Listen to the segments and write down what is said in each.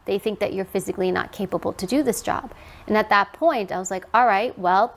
They think that you're physically not capable to do this job. And at that point, I was like, all right, well,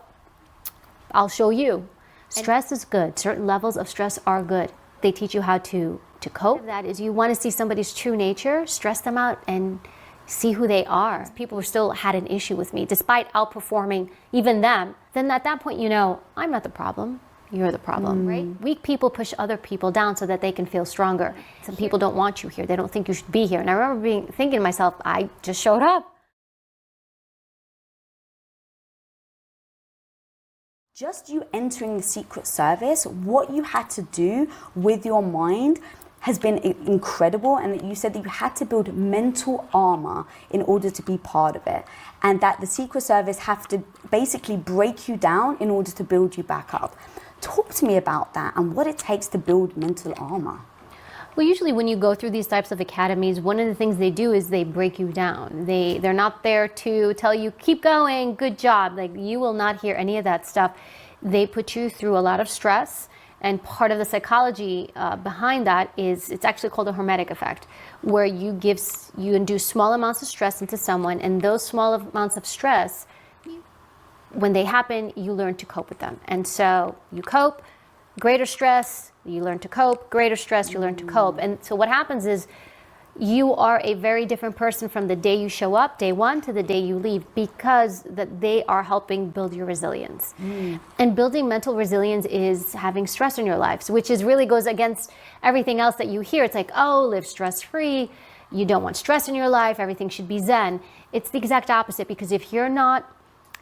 I'll show you. Stress is good. Certain levels of stress are good. They teach you how to cope. That is, you want to see somebody's true nature, stress them out and see who they are. People still had an issue with me despite outperforming even them. Then at that point, you know, I'm not the problem. You're the problem, right? Weak people push other people down so that they can feel stronger. Some people don't want you here. They don't think you should be here. And I remember thinking to myself, I just showed up. Just you entering the Secret Service, what you had to do with your mind has been incredible, and that you said that you had to build mental armor in order to be part of it, and that the Secret Service have to basically break you down in order to build you back up. Talk to me about that and what it takes to build mental armor. Well, usually when you go through these types of academies, one of the things they do is they break you down. They're not there to tell you, keep going, good job. Like, you will not hear any of that stuff. They put you through a lot of stress. And part of the psychology behind that is, it's actually called a hormetic effect, where you induce small amounts of stress into someone, and those small amounts of stress, when they happen, you learn to cope with them. And so you cope, greater stress, you learn to cope, greater stress, you learn to cope. And so what happens is you are a very different person from the day you show up, day one, to the day you leave, because that they are helping build your resilience. And building mental resilience is having stress in your lives, which is really goes against everything else that you hear. It's like, oh, live stress-free. You don't want stress in your life. Everything should be zen. It's the exact opposite, because if you're not,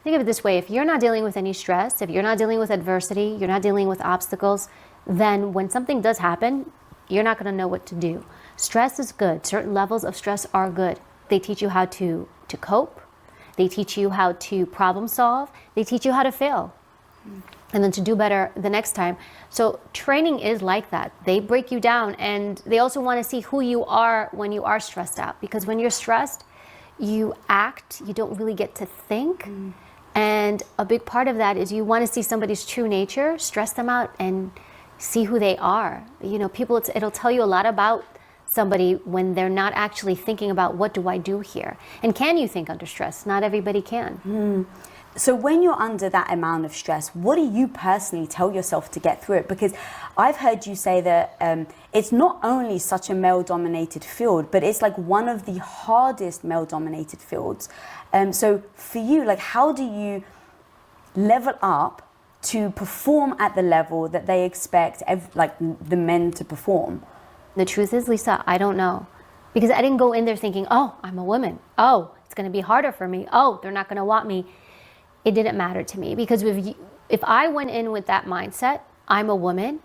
think of it this way, if you're not dealing with any stress, if you're not dealing with adversity, you're not dealing with obstacles, then when something does happen, you're not going to know what to do. Stress is good. Certain levels of stress are good. They teach you how to cope. They teach you how to problem solve. They teach you how to fail. And then to do better the next time. So training is like that. They break you down, and they also want to see who you are when you are stressed out. Because when you're stressed, you act, you don't really get to think. And a big part of that is you want to see somebody's true nature, stress them out and see who they are. You know, people, it'll tell you a lot about somebody when they're not actually thinking about, what do I do here? And can you think under stress? Not everybody can. So when you're under that amount of stress, what do you personally tell yourself to get through it? Because I've heard you say that it's not only such a male-dominated field, but it's like one of the hardest male-dominated fields. So for you, like, how do you level up to perform at the level that they expect like the men to perform? The truth is, Lisa, I don't know. Because I didn't go in there thinking, oh, I'm a woman. Oh, it's going to be harder for me. Oh, they're not going to want me. It didn't matter to me, because if I went in with that mindset, I'm a woman,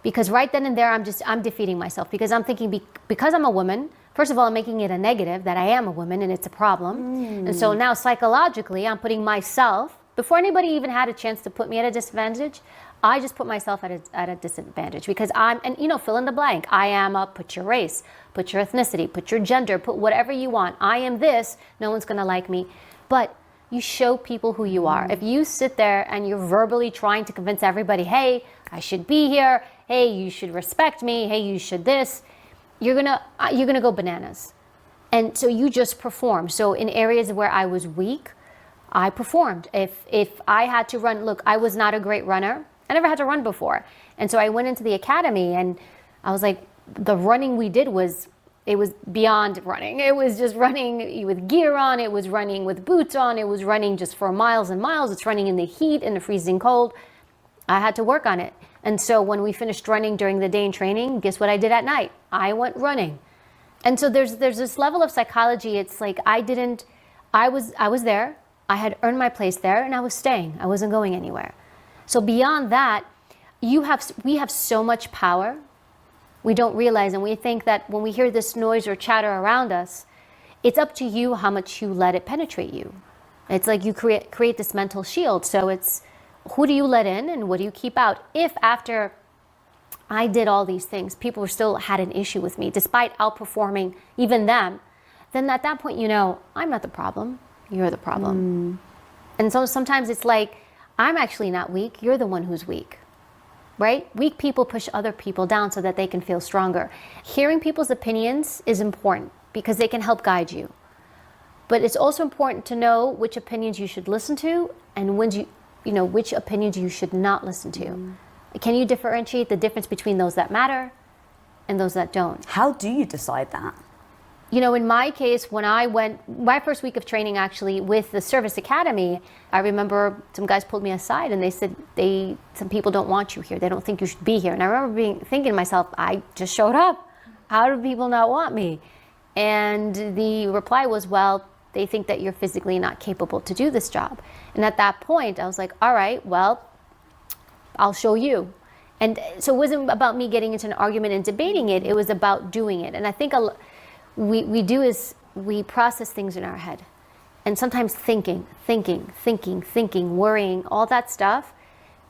because right then and there, I'm defeating myself, because I'm thinking because I'm a woman, first of all, I'm making it a negative that I am a woman and it's a problem. And so now psychologically, I'm putting myself, before anybody even had a chance to put me at a disadvantage, I just put myself at a disadvantage, because and you know, fill in the blank. I am put your race, put your ethnicity, put your gender, put whatever you want. I am this, no one's gonna like me. But you show people who you are. If you sit there and you're verbally trying to convince everybody, hey, I should be here, hey, you should respect me, hey, you should this, you're gonna go bananas. And so you just perform. So in areas where I was weak, I performed. If I had to run, look, I was not a great runner. I never had to run before. And so I went into the academy, and I was like, the running we did was beyond running. It was just running with gear on. It was running with boots on. It was running just for miles and miles. It's running in the heat, in the freezing cold. I had to work on it. And so when we finished running during the day in training, guess what I did at night? I went running. And so there's this level of psychology. It's like I was there. I had earned my place there, and I was staying. I wasn't going anywhere. So beyond that, we have so much power. We don't realize, and we think that when we hear this noise or chatter around us, it's up to you how much you let it penetrate you. It's like you create this mental shield. So it's, who do you let in and what do you keep out? If after I did all these things, people still had an issue with me, despite outperforming even them, then at that point, you know, I'm not the problem. You're the problem. And so sometimes it's like, I'm actually not weak. You're the one who's weak. Right? Weak people push other people down so that they can feel stronger. Hearing people's opinions is important, because they can help guide you. But it's also important to know which opinions you should listen to and when which opinions you should not listen to. Can you differentiate the difference between those that matter and those that don't? How do you decide that? In my case, when I went, my first week of training actually with the Service Academy, I remember some guys pulled me aside and they said, some people don't want you here. They don't think you should be here. And I remember thinking to myself, I just showed up. How do people not want me? And the reply was, well, they think that you're physically not capable to do this job. And at that point, I was like, all right, well, I'll show you. And so it wasn't about me getting into an argument and debating it. It was about doing it. And I think we process things in our head. And sometimes thinking, worrying, all that stuff,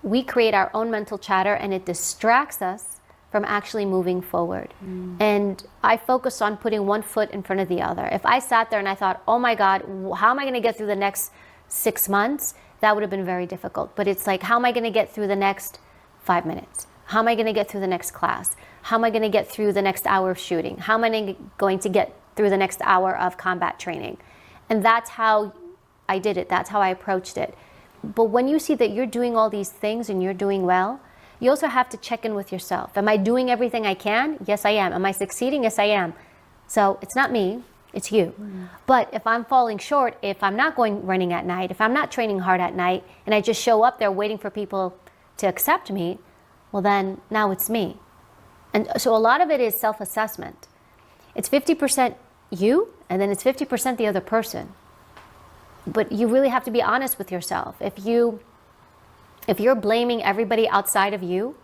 we create our own mental chatter and it distracts us from actually moving forward. And I focus on putting one foot in front of the other. If I sat there and I thought, oh my God, how am I going to get through the next 6 months? That would have been very difficult. But it's like, how am I going to get through the next 5 minutes? How am I going to get through the next class? How am I going to get through the next hour of shooting? How am I going to get through the next hour of combat training? And that's how I did it. That's how I approached it. But when you see that you're doing all these things and you're doing well, you also have to check in with yourself. Am I doing everything I can? Yes, I am. Am I succeeding? Yes, I am. So it's not me, it's you. But if I'm falling short, if I'm not running at night, if I'm not training hard at night, and I just show up there waiting for people to accept me, well then, now it's me. And so a lot of it is self-assessment. It's 50% you, and then it's 50% the other person. But you really have to be honest with yourself. If you're blaming everybody outside of you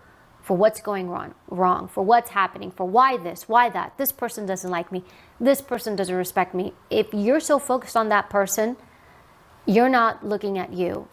for what's going wrong, for what's happening, for why this, why that, this person doesn't like me, this person doesn't respect me, if you're so focused on that person, you're not looking at you.